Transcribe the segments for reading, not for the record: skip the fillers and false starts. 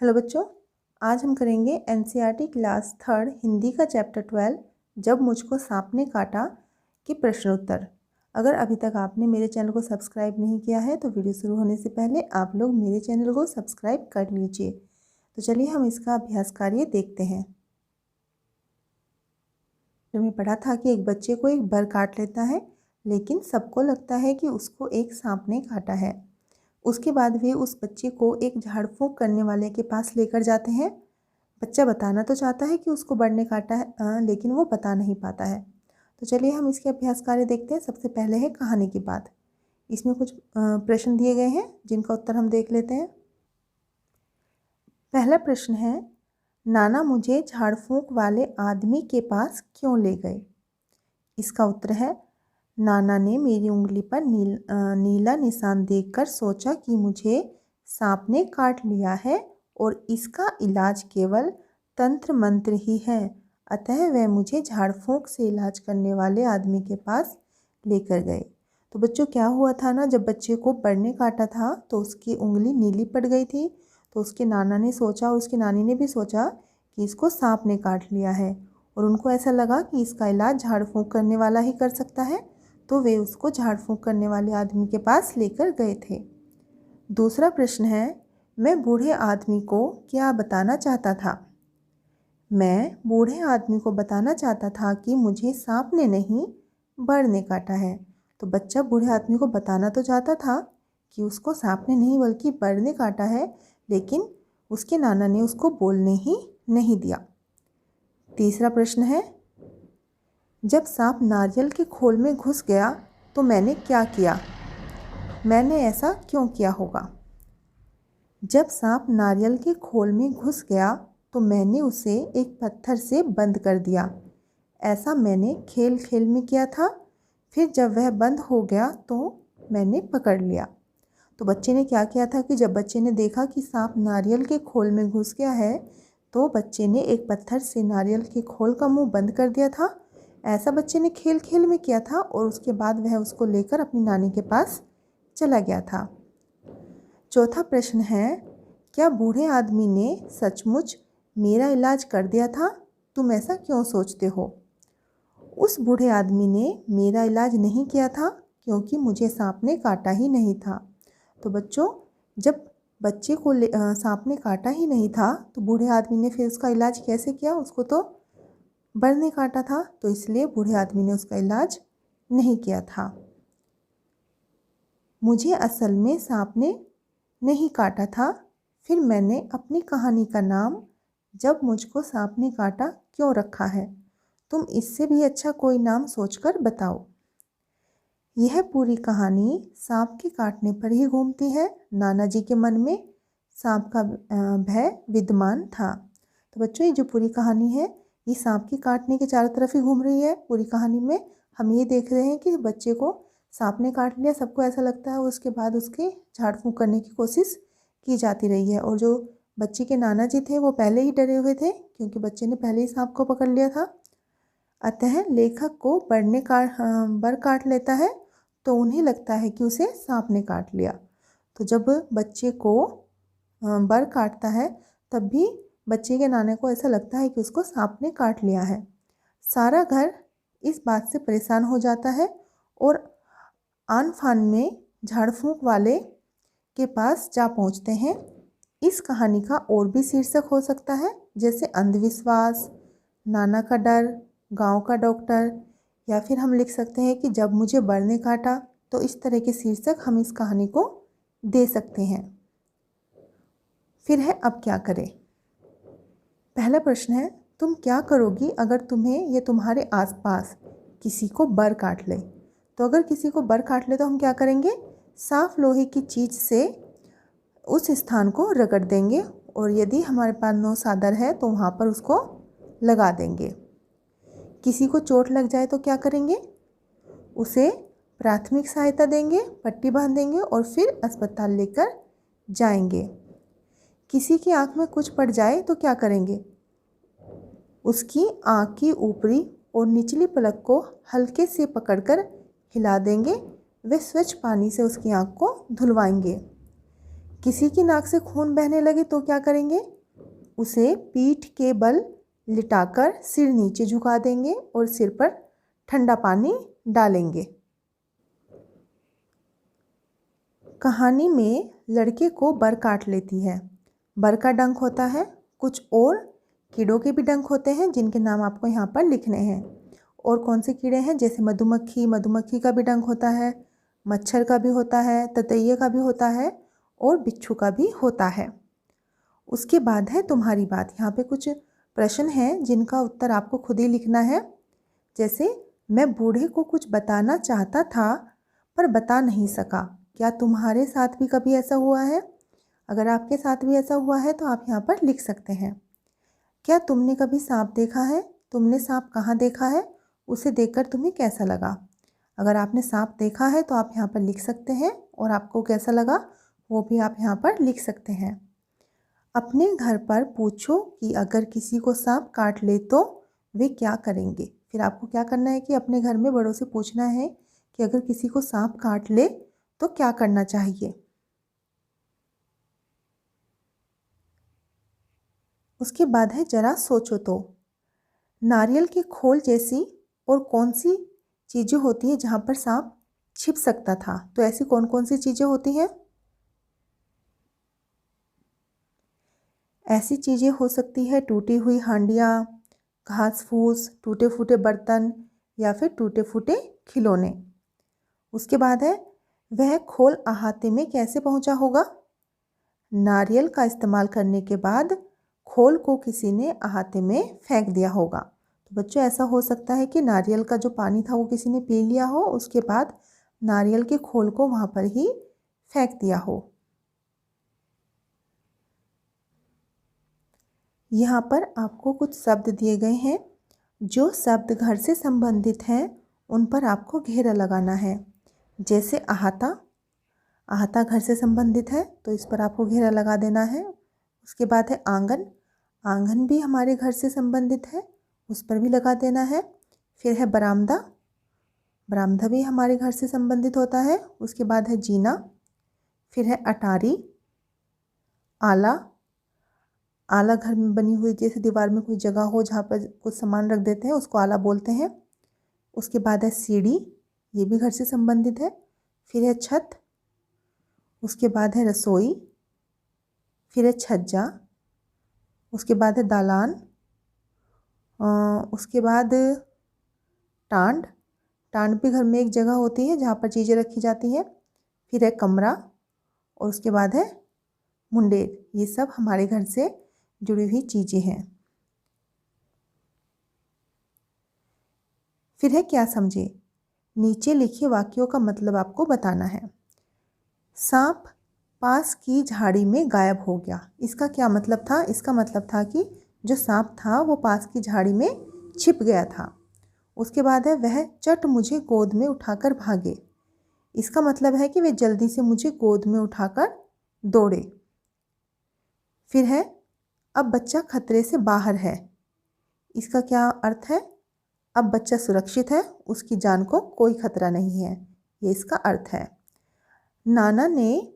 Hello बच्चों, आज हम करेंगे एनसीईआरटी क्लास थर्ड हिंदी का चैप्टर 12 जब मुझको सांप ने काटा के प्रश्न उत्तर। अगर अभी तक आपने मेरे चैनल को सब्सक्राइब नहीं किया है तो वीडियो शुरू होने से पहले आप लोग मेरे चैनल को सब्सक्राइब कर लीजिए। तो चलिए हम इसका अभ्यास कार्य देखते हैं। जो मैं पढ़ा था कि एक बच्चे को एक बर काट लेता है, लेकिन सबको लगता है कि उसको एक सांप ने काटा है। उसके बाद वे उस बच्चे को एक झाड़ फूंक करने वाले के पास लेकर जाते हैं। बच्चा बताना तो चाहता है कि उसको बर ने काटा है, लेकिन वो बता नहीं पाता है। तो चलिए हम इसके अभ्यास कार्य देखते हैं। सबसे पहले है कहानी की बात। इसमें कुछ प्रश्न दिए गए हैं जिनका उत्तर हम देख लेते हैं। पहला प्रश्न है, नाना मुझे झाड़ फूंक वाले आदमी के पास क्यों ले गए? इसका उत्तर है, नाना ने मेरी उंगली पर नीला निशान देखकर सोचा कि मुझे सांप ने काट लिया है और इसका इलाज केवल तंत्र मंत्र ही है, अतः वह मुझे झाड़ फूंक से इलाज करने वाले आदमी के पास लेकर गए। तो बच्चों क्या हुआ था ना, जब बच्चे को बर ने काटा था तो उसकी उंगली नीली पड़ गई थी। तो उसके नाना ने सोचा और उसकी नानी ने भी सोचा कि इसको सांप ने काट लिया है और उनको ऐसा लगा कि इसका इलाज झाड़ फूंक करने वाला ही कर सकता है, तो वे उसको झाड़ फूंक करने वाले आदमी के पास लेकर गए थे। दूसरा प्रश्न है, मैं बूढ़े आदमी को क्या बताना चाहता था? मैं बूढ़े आदमी को बताना चाहता था कि मुझे सांप ने नहीं बर ने काटा है। तो बच्चा बूढ़े आदमी को बताना तो चाहता था कि उसको सांप ने नहीं बल्कि बर ने काटा है, लेकिन उसके नाना ने उसको बोलने ही नहीं दिया। तीसरा प्रश्न है, जब सांप नारियल के खोल में घुस गया तो मैंने क्या किया? मैंने ऐसा क्यों किया होगा? जब सांप नारियल के खोल में घुस गया तो मैंने उसे एक पत्थर से बंद कर दिया। ऐसा मैंने खेल खेल में किया था। फिर जब वह बंद हो गया तो मैंने पकड़ लिया। तो बच्चे ने क्या किया था कि जब बच्चे ने देखा कि सांप नारियल के खोल में घुस गया है तो बच्चे ने एक पत्थर से नारियल के खोल का मुंह बंद कर दिया था। ऐसा बच्चे ने खेल खेल में किया था और उसके बाद वह उसको लेकर अपनी नानी के पास चला गया था। चौथा प्रश्न है, क्या बूढ़े आदमी ने सचमुच मेरा इलाज कर दिया था? तुम ऐसा क्यों सोचते हो? उस बूढ़े आदमी ने मेरा इलाज नहीं किया था क्योंकि मुझे सांप ने काटा ही नहीं था। तो बच्चों, जब बच्चे को सांप ने काटा ही नहीं था तो बूढ़े आदमी ने फिर उसका इलाज कैसे किया? उसको तो बर ने काटा था, तो इसलिए बूढ़े आदमी ने उसका इलाज नहीं किया था। मुझे असल में सांप ने नहीं काटा था। फिर मैंने अपनी कहानी का नाम जब मुझको सांप ने काटा क्यों रखा है? तुम इससे भी अच्छा कोई नाम सोचकर बताओ। यह पूरी कहानी सांप के काटने पर ही घूमती है। नाना जी के मन में सांप का भय विद्यमान था। तो बच्चों, ये जो पूरी कहानी है ये सांप के काटने के चारों तरफ ही घूम रही है। पूरी कहानी में हम ये देख रहे हैं कि बच्चे को सांप ने काट लिया, सबको ऐसा लगता है। उसके बाद उसके झाड़ फूंक करने की कोशिश की जाती रही है और जो बच्चे के नाना जी थे वो पहले ही डरे हुए थे क्योंकि बच्चे ने पहले ही सांप को पकड़ लिया था। अतः लेखक को बर काट लेता है तो उन्हें लगता है कि उसे सांप ने काट लिया। तो जब बच्चे को बर काटता है तब भी बच्चे के नाने को ऐसा लगता है कि उसको सांप ने काट लिया है। सारा घर इस बात से परेशान हो जाता है और आन फान में झाड़ फूंक वाले के पास जा पहुंचते हैं। इस कहानी का और भी शीर्षक हो सकता है, जैसे अंधविश्वास, नाना का डर, गांव का डॉक्टर, या फिर हम लिख सकते हैं कि जब मुझे बर ने काटा। तो इस तरह के शीर्षक हम इस कहानी को दे सकते हैं। फिर है, अब क्या करें? पहला प्रश्न है, तुम क्या करोगी अगर तुम्हें या तुम्हारे आसपास किसी को बर काट ले? तो अगर किसी को बर काट ले तो हम क्या करेंगे? साफ लोहे की चीज़ से उस स्थान को रगड़ देंगे और यदि हमारे पास नौसादर है तो वहाँ पर उसको लगा देंगे। किसी को चोट लग जाए तो क्या करेंगे? उसे प्राथमिक सहायता देंगे, पट्टी बांधेंगे और फिर अस्पताल लेकर जाएंगे। किसी की आँख में कुछ पड़ जाए तो क्या करेंगे? उसकी आँख की ऊपरी और निचली पलक को हल्के से पकड़कर हिला देंगे। वे स्वच्छ पानी से उसकी आँख को धुलवाएंगे। किसी की नाक से खून बहने लगे तो क्या करेंगे? उसे पीठ के बल लिटाकर सिर नीचे झुका देंगे और सिर पर ठंडा पानी डालेंगे। कहानी में लड़के को बर काट लेती है। बर का डंक होता है। कुछ और कीड़ों के भी डंक होते हैं जिनके नाम आपको यहाँ पर लिखने हैं। और कौन से कीड़े हैं? जैसे मधुमक्खी, मधुमक्खी का भी डंक होता है, मच्छर का भी होता है, ततैये का भी होता है और बिच्छू का भी होता है। उसके बाद है तुम्हारी बात। यहाँ पे कुछ प्रश्न हैं जिनका उत्तर आपको खुद ही लिखना है। जैसे, मैं बूढ़े को कुछ बताना चाहता था पर बता नहीं सका। क्या तुम्हारे साथ भी कभी ऐसा हुआ है? अगर आपके साथ भी ऐसा हुआ है तो आप यहाँ पर लिख सकते हैं। क्या तुमने कभी सांप देखा है? तुमने सांप कहाँ देखा है? उसे देखकर तुम्हें कैसा लगा? अगर आपने सांप देखा है तो आप यहाँ पर लिख सकते हैं और आपको कैसा लगा वो भी आप यहाँ पर लिख सकते हैं। अपने घर पर पूछो कि अगर किसी को सांप काट ले तो वे क्या करेंगे। फिर आपको क्या करना है कि अपने घर में बड़ों से पूछना है कि अगर किसी को सांप काट ले तो क्या करना चाहिए। उसके बाद है जरा सोचो तो। नारियल के खोल जैसी और कौन सी चीज़ें होती है जहाँ पर सांप छिप सकता था? तो ऐसी कौन कौन सी चीज़ें होती हैं? ऐसी चीज़ें हो सकती है टूटी हुई हांडियाँ, घास फूस, टूटे फूटे बर्तन या फिर टूटे फूटे खिलौने। उसके बाद है वह खोल अहाते में कैसे पहुंचा होगा? नारियल का इस्तेमाल करने के बाद खोल को किसी ने अहाते में फेंक दिया होगा। तो बच्चों, ऐसा हो सकता है कि नारियल का जो पानी था वो किसी ने पी लिया हो, उसके बाद नारियल के खोल को वहाँ पर ही फेंक दिया हो। यहाँ पर आपको कुछ शब्द दिए गए हैं। जो शब्द घर से संबंधित हैं उन पर आपको घेरा लगाना है। जैसे अहाता, अहाता घर से संबंधित है तो इस पर आपको घेरा लगा देना है। उसके बाद है आंगन, आंगन भी हमारे घर से संबंधित है, उस पर भी लगा देना है। फिर है बरामदा, बरामदा भी हमारे घर से संबंधित होता है। उसके बाद है जीना। फिर है अटारी, आला, आला घर में बनी हुई जैसे दीवार में कोई जगह हो जहाँ पर कुछ सामान रख देते हैं उसको आला बोलते हैं। उसके बाद है सीढ़ी, ये भी घर से संबंधित है। फिर है छत, उसके बाद है रसोई, फिर है छज्जा, उसके बाद है दालान, उसके बाद टांड, टांड भी घर में एक जगह होती है जहाँ पर चीज़ें रखी जाती हैं। फिर है कमरा और उसके बाद है मुंडेर। ये सब हमारे घर से जुड़ी हुई चीज़ें हैं। फिर है क्या समझे। नीचे लिखे वाक्यों का मतलब आपको बताना है। सांप पास की झाड़ी में गायब हो गया। इसका क्या मतलब था? इसका मतलब था कि जो सांप था वो पास की झाड़ी में छिप गया था। उसके बाद है वह चट मुझे गोद में उठाकर भागे। इसका मतलब है कि वे जल्दी से मुझे गोद में उठाकर दौड़े। फिर है अब बच्चा खतरे से बाहर है। इसका क्या अर्थ है? अब बच्चा सुरक्षित है, उसकी जान को कोई खतरा नहीं है, ये इसका अर्थ है। नाना ने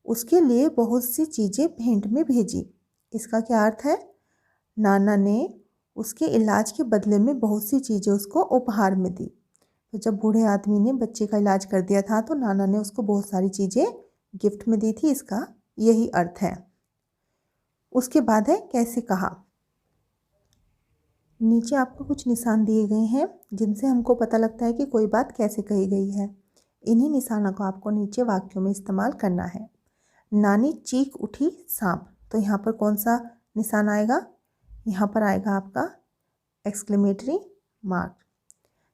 उसके लिए बहुत सी चीज़ें भेंट में भेजी। इसका क्या अर्थ है? नाना ने उसके इलाज के बदले में बहुत सी चीज़ें उसको उपहार में दी। तो जब बूढ़े आदमी ने बच्चे का इलाज कर दिया था तो नाना ने उसको बहुत सारी चीज़ें गिफ्ट में दी थी, इसका यही अर्थ है। उसके बाद है कैसे कहा। नीचे आपको कुछ निशान दिए गए हैं जिनसे हमको पता लगता है कि कोई बात कैसे कही गई है। इन्हीं निशानों को आपको नीचे वाक्यों में इस्तेमाल करना है। नानी चीख उठी सांप, तो यहाँ पर कौन सा निशान आएगा? यहाँ पर आएगा आपका एक्सक्लेमेटरी मार्क।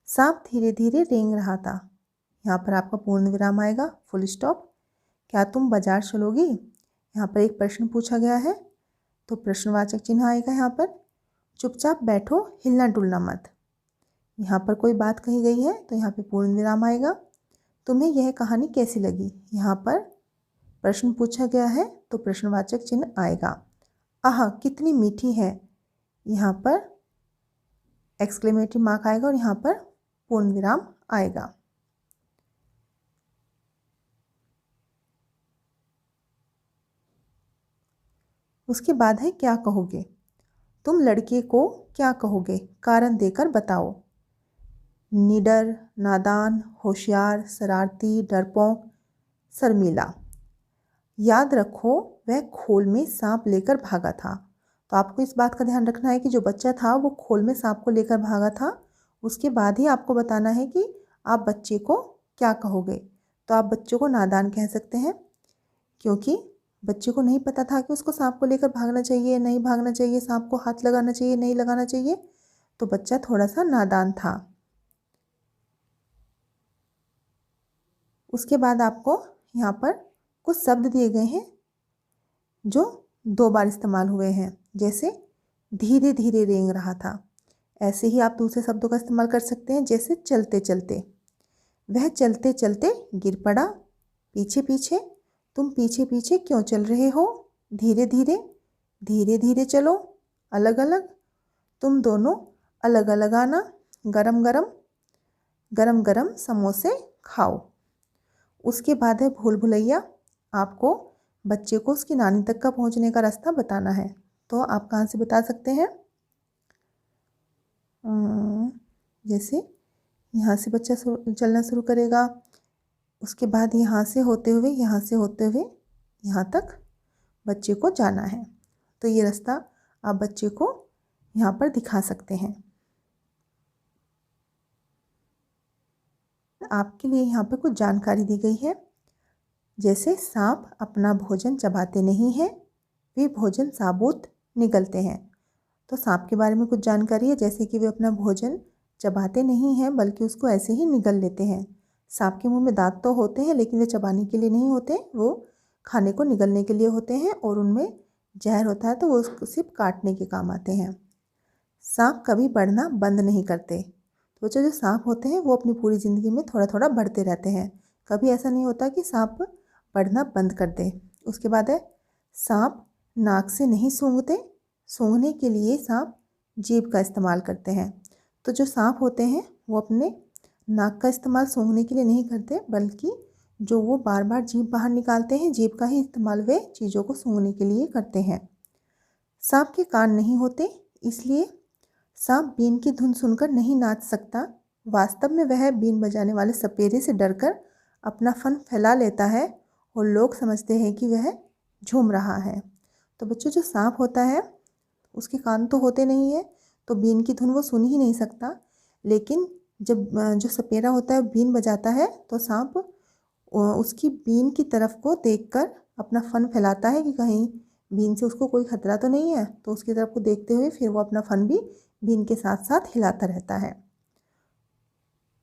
सांप धीरे धीरे रेंग रहा था, यहाँ पर आपका पूर्ण विराम आएगा, फुल स्टॉप। क्या तुम बाजार चलोगी? यहाँ पर एक प्रश्न पूछा गया है तो प्रश्नवाचक चिन्ह आएगा यहाँ पर। चुपचाप बैठो, हिलना डुलना मत। यहाँ पर कोई बात कही गई है तो यहाँ पे पूर्ण विराम आएगा। तुम्हें यह कहानी कैसी लगी? यहाँ पर प्रश्न पूछा गया है तो प्रश्नवाचक चिन्ह आएगा। आहा कितनी मीठी है, यहाँ पर एक्सक्लेमेटरी मार्क आएगा और यहाँ पर पूर्ण विराम आएगा। उसके बाद है क्या कहोगे। तुम लड़के को क्या कहोगे, कारण देकर बताओ। निडर, नादान, होशियार, शरारती, डरपोक, शर्मीला। याद रखो वह खोल में सांप लेकर भागा था। तो आपको इस बात का ध्यान रखना है कि जो बच्चा था वो खोल में सांप को लेकर भागा था। उसके बाद ही आपको बताना है कि आप बच्चे को क्या कहोगे। तो आप बच्चों को नादान कह सकते हैं, क्योंकि बच्चे को नहीं पता था कि उसको सांप को लेकर भागना चाहिए, नहीं भागना चाहिए, सांप को हाथ लगाना चाहिए, नहीं लगाना चाहिए। तो बच्चा थोड़ा सा नादान था। उसके बाद आपको यहाँ पर कुछ शब्द दिए गए हैं जो 2 बार इस्तेमाल हुए हैं, जैसे धीरे धीरे रेंग रहा था। ऐसे ही आप दूसरे शब्दों का इस्तेमाल कर सकते हैं, जैसे चलते चलते। वह चलते चलते गिर पड़ा। पीछे पीछे, तुम पीछे पीछे क्यों चल रहे हो। धीरे धीरे, धीरे धीरे चलो। अलग अलग, तुम दोनों अलग अलग आना। गरम गरम, गरम गरम समोसे खाओ। उसके बाद है भूल भुलैया। आपको बच्चे को उसकी नानी तक का पहुंचने का रास्ता बताना है। तो आप कहाँ से बता सकते हैं। जैसे यहाँ से बच्चा चलना शुरू करेगा, उसके बाद यहाँ से होते हुए यहाँ तक बच्चे को जाना है। तो ये रास्ता आप बच्चे को यहाँ पर दिखा सकते हैं। आपके लिए यहाँ पर कुछ जानकारी दी गई है, जैसे सांप अपना भोजन चबाते नहीं हैं, वे भोजन साबुत निगलते हैं। तो सांप के बारे में कुछ जानकारी है, जैसे कि वे अपना भोजन चबाते नहीं हैं बल्कि उसको ऐसे ही निगल लेते हैं। सांप के मुंह में दांत तो होते हैं लेकिन वे चबाने के लिए नहीं होते, वो खाने को निगलने के लिए होते हैं, और उनमें जहर होता है तो वो उसको सिर्फ काटने के काम आते हैं। सांप कभी बढ़ना बंद नहीं करते। तो जो सांप होते हैं वो अपनी पूरी ज़िंदगी में थोड़ा थोड़ा बढ़ते रहते हैं, कभी ऐसा नहीं होता कि सांप बढ़ना बंद कर दे। उसके बाद है सांप नाक से नहीं सूंघते, सूंघने के लिए सांप जीभ का इस्तेमाल करते हैं। तो जो सांप होते हैं वो अपने नाक का इस्तेमाल सूंघने के लिए नहीं करते, बल्कि जो वो बार बार जीभ बाहर निकालते हैं, जीभ का ही इस्तेमाल वे चीज़ों को सूंघने के लिए करते हैं। सांप के कान नहीं होते, इसलिए सांप बीन की धुन सुनकर नहीं नाच सकता। वास्तव में वह बीन बजाने वाले सपेरे से डरकर अपना फन फैला लेता है और लोग समझते हैं कि वह झूम रहा है। तो बच्चों, जो सांप होता है उसके कान तो होते नहीं है, तो बीन की धुन वो सुन ही नहीं सकता। लेकिन जब जो सपेरा होता है बीन बजाता है तो सांप उसकी बीन की तरफ को देखकर अपना फन फैलाता है कि कहीं बीन से उसको कोई खतरा तो नहीं है। तो उसकी तरफ को देखते हुए फिर वो अपना फन भी बीन के साथ साथ हिलाता रहता है।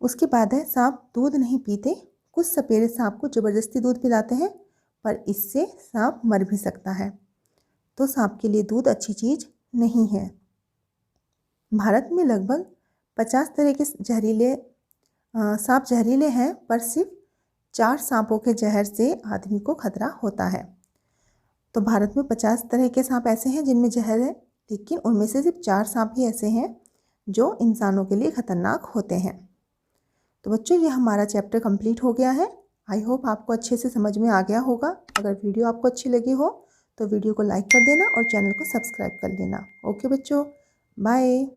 उसके बाद है सांप दूध नहीं पीते। कुछ सपेरे सांप को ज़बरदस्ती दूध पिलाते हैं, पर इससे सांप मर भी सकता है। तो सांप के लिए दूध अच्छी चीज़ नहीं है। भारत में लगभग 50 तरह के सांप जहरीले हैं, पर सिर्फ 4 सांपों के जहर से आदमी को खतरा होता है। तो भारत में 50 तरह के सांप ऐसे हैं जिनमें जहर है, लेकिन उनमें से सिर्फ 4 सांप ही ऐसे हैं जो इंसानों के लिए खतरनाक होते हैं। तो बच्चों, ये हमारा चैप्टर कंप्लीट हो गया है। आई होप आपको अच्छे से समझ में आ गया होगा। अगर वीडियो आपको अच्छी लगी हो तो वीडियो को लाइक कर देना और चैनल को सब्सक्राइब कर लेना। ओके बच्चों, बाय।